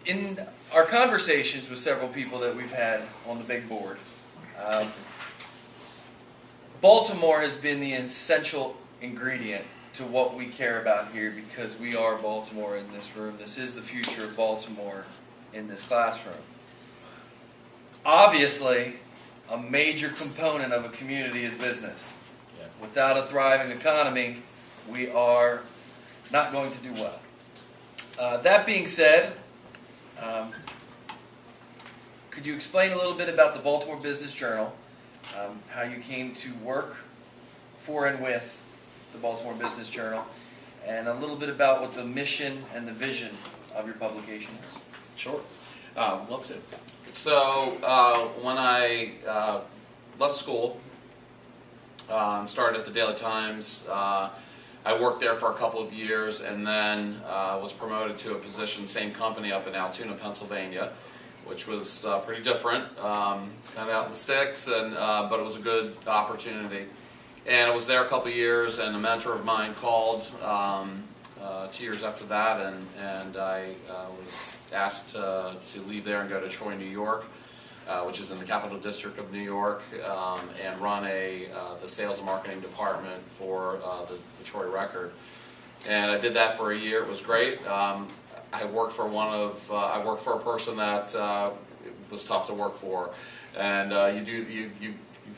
in our conversations with several people that we've had on the big board, Baltimore has been the essential ingredient to what we care about here because we are Baltimore in this room. This is the future of Baltimore in this classroom. Obviously, a major component of a community is business. Yeah. Without a thriving economy, we are not going to do well. That being said, could you explain a little bit about the Baltimore Business Journal, how you came to work for and with the Baltimore Business Journal, and a little bit about what the mission and the vision of your publication is? Sure. Love to. So when I left school and started at the Daily Times, I worked there for a couple of years and then was promoted to a position, same company up in Altoona, Pennsylvania, which was pretty different, kind of out in the sticks, and but it was a good opportunity. And I was there a couple of years, and a mentor of mine called 2 years after that, and I was asked to leave there and go to Troy, New York, which is in the Capital District of New York, and run the sales and marketing department for the Troy Record. And I did that for a year. It was great. I worked for a person that was tough to work for, and you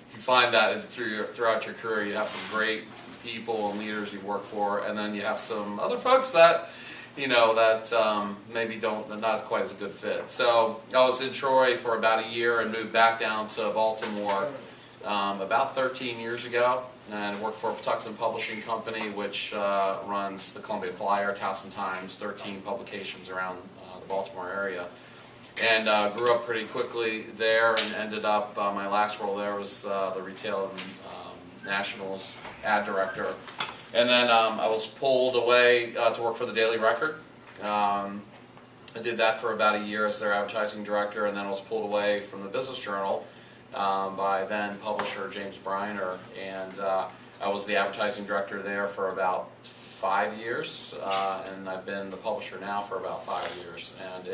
find that throughout your career. You have some great people and leaders you work for, and then you have some other folks that maybe they're not quite as a good fit. So I was in Troy for about a year and moved back down to Baltimore about 13 years ago, and worked for a Patuxent Publishing Company, which runs the Columbia Flyer, Towson Times, 13 publications around the Baltimore area. And grew up pretty quickly there, and ended up, my last role there was the Retail and Nationals ad director. And then I was pulled away to work for the Daily Record. I did that for about a year as their advertising director, and then I was pulled away from the Business Journal by then publisher James Briner, and I was the advertising director there for about 5 years, and I've been the publisher now for about 5 years. And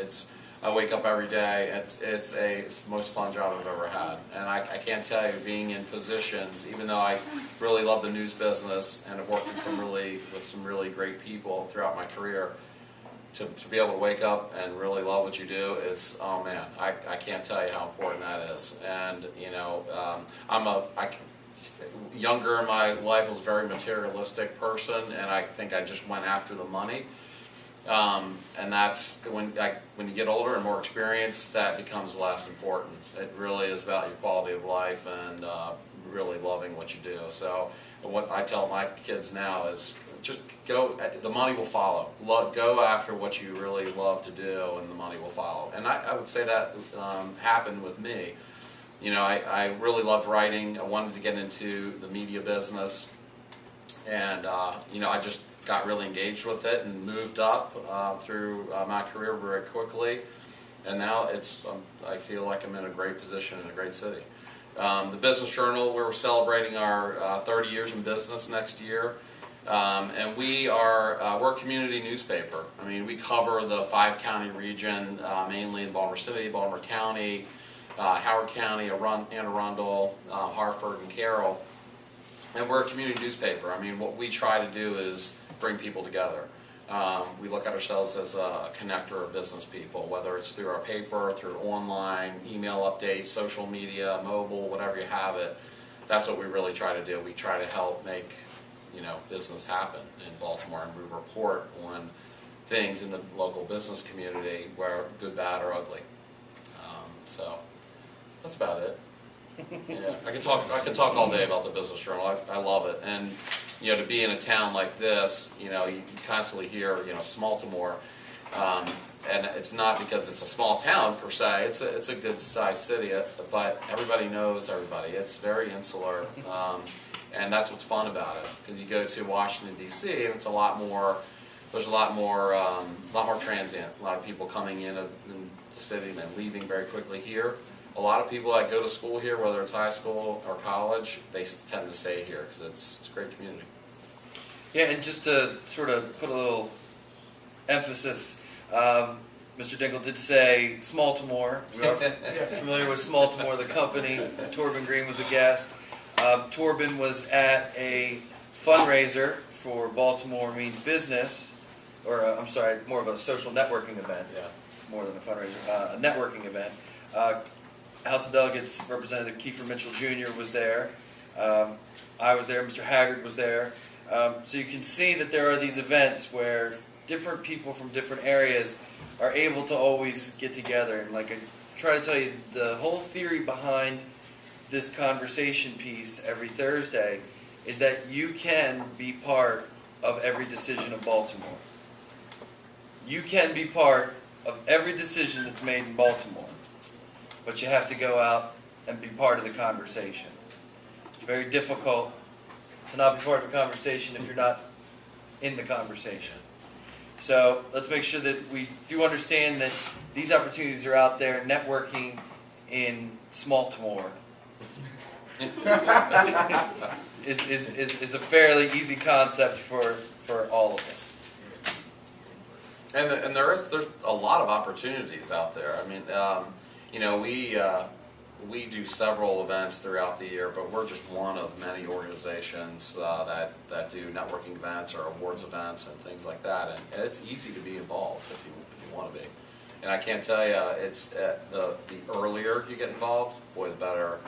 I wake up every day. It's the most fun job I've ever had, and I can't tell you, being in positions, even though I really love the news business and have worked with some really great people throughout my career, to be able to wake up and really love what you do, oh man, I can't tell you how important that is. And younger in my life, I was a very materialistic person, and I think I just went after the money. And that's when you get older and more experienced, that becomes less important. It really is about your quality of life and really loving what you do. So what I tell my kids now is just go. The money will follow. Go after what you really love to do, and the money will follow. And I would say that happened with me. I really loved writing. I wanted to get into the media business, and I just got really engaged with it and moved up through my career very quickly, and now I feel like I'm in a great position in a great city. The Business Journal, we're celebrating our 30 years in business next year, and we're a community newspaper. I mean, we cover the 5-county region, mainly in Baltimore City, Baltimore County, Howard County, Anne Arundel, Hartford, and Carroll. And we're a community newspaper. I mean, what we try to do is bring people together. We look at ourselves as a connector of business people, whether it's through our paper, through online, email updates, social media, mobile, whatever you have it. That's what we really try to do. We try to help make business happen in Baltimore, and we report on things in the local business community, where good, bad, or ugly. So that's about it. Yeah, I can talk all day about the Business Journal. I love it, and to be in a town like this, you constantly hear Smaltimore, and it's not because it's a small town per se. It's a good sized city, but everybody knows everybody. It's very insular, and that's what's fun about it. Because you go to Washington D.C. and it's a lot more. There's a lot more transient. A lot of people coming in the city and then leaving very quickly. Here, a lot of people that go to school here, whether it's high school or college, they tend to stay here because it's a great community. Yeah, and just to sort of put a little emphasis, Mr. Dinkle did say Smaltimore. We are familiar with Smaltimore, the company. Torben Green was a guest. Torben was at a fundraiser for Baltimore Means Business, or I'm sorry, more of a social networking event, more than a fundraiser, a networking event. House of Delegates Representative Kiefer Mitchell Jr. was there. I was there. Mr. Haggard was there. So you can see that there are these events where different people from different areas are able to always get together. And like I try to tell you, the whole theory behind this conversation piece every Thursday is that you can be part of every decision of Baltimore. You can be part of every decision that's made in Baltimore, but you have to go out and be part of the conversation. It's very difficult to not be part of a conversation if you're not in the conversation. So let's make sure that we do understand that these opportunities are out there. Networking in Smaltimore is a fairly easy concept for all of us. And there's a lot of opportunities out there. I mean, we do several events throughout the year, but we're just one of many organizations that do networking events or awards events and things like that. And it's easy to be involved if you want to be. And I can't tell you, it's the earlier you get involved, boy, the better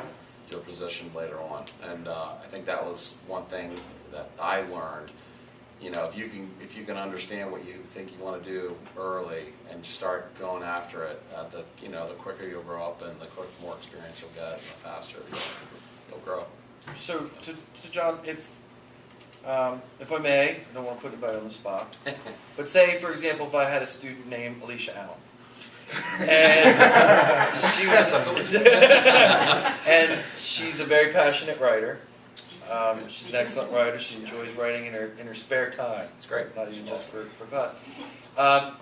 you're positioned later on. And I think that was one thing that I learned. You know, if you can understand what you think you want to do early and start going after it, the quicker you'll grow up and the more experience you'll get, and the faster you'll grow. So John, if I may, I don't want to put anybody on the spot, but say, for example, if I had a student named Alicia Allen, and she's a very passionate writer. She's an excellent writer. She enjoys writing in her spare time. It's great. Not even just for class.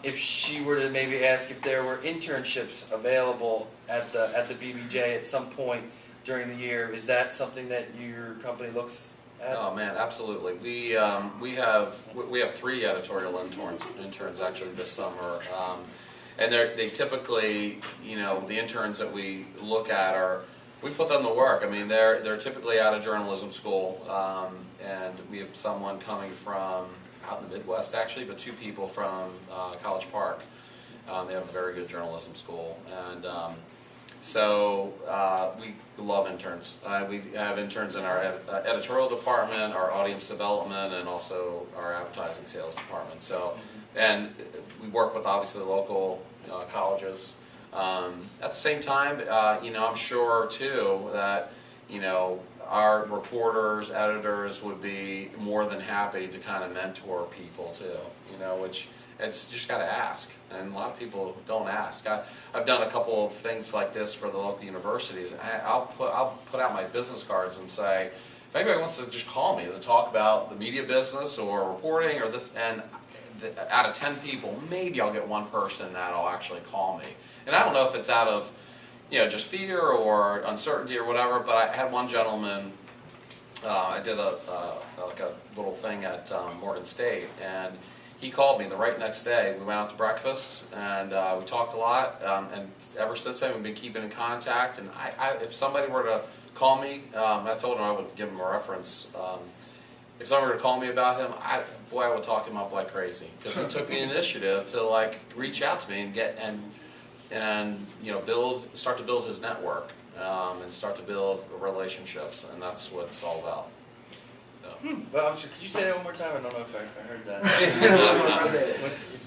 If she were to maybe ask if there were internships available at the BBJ at some point during the year, is that something that your company looks at? Oh man, absolutely. We have 3 editorial interns actually this summer, and they typically, the interns that we look at we put them to work. I mean, they're typically out of journalism school, and we have someone coming from out in the Midwest actually, but 2 people from College Park. They have a very good journalism school, and so we love interns. We have interns in our editorial department, our audience development, and also our advertising sales department. So, and we work with obviously the local colleges. At the same time, I'm sure too that, our reporters, editors would be more than happy to kind of mentor people too, which it's just got to ask. And a lot of people don't ask. I've done a couple of things like this for the local universities. I'll put out my business cards and say, if anybody wants to just call me to talk about the media business or reporting or this, and out of 10 people, maybe I'll get one person that'll actually call me. And I don't know if it's out of, just fear or uncertainty or whatever, but I had one gentleman, I did a little thing at Morgan State, and he called me the right next day. We went out to breakfast, and we talked a lot, and ever since then we've been keeping in contact. And if somebody were to call me, I told him I would give him a reference. If someone were to call me about him, I would talk him up like crazy, because he took the initiative to reach out to me and start to build his network, and start to build relationships, and that's what it's all about. So. Well, could you say that one more time? I don't know if I heard that.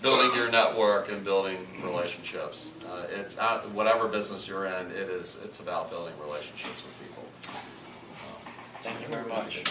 Building your network and building relationships. It's whatever business you're in, it's about building relationships with people. Thank you very much.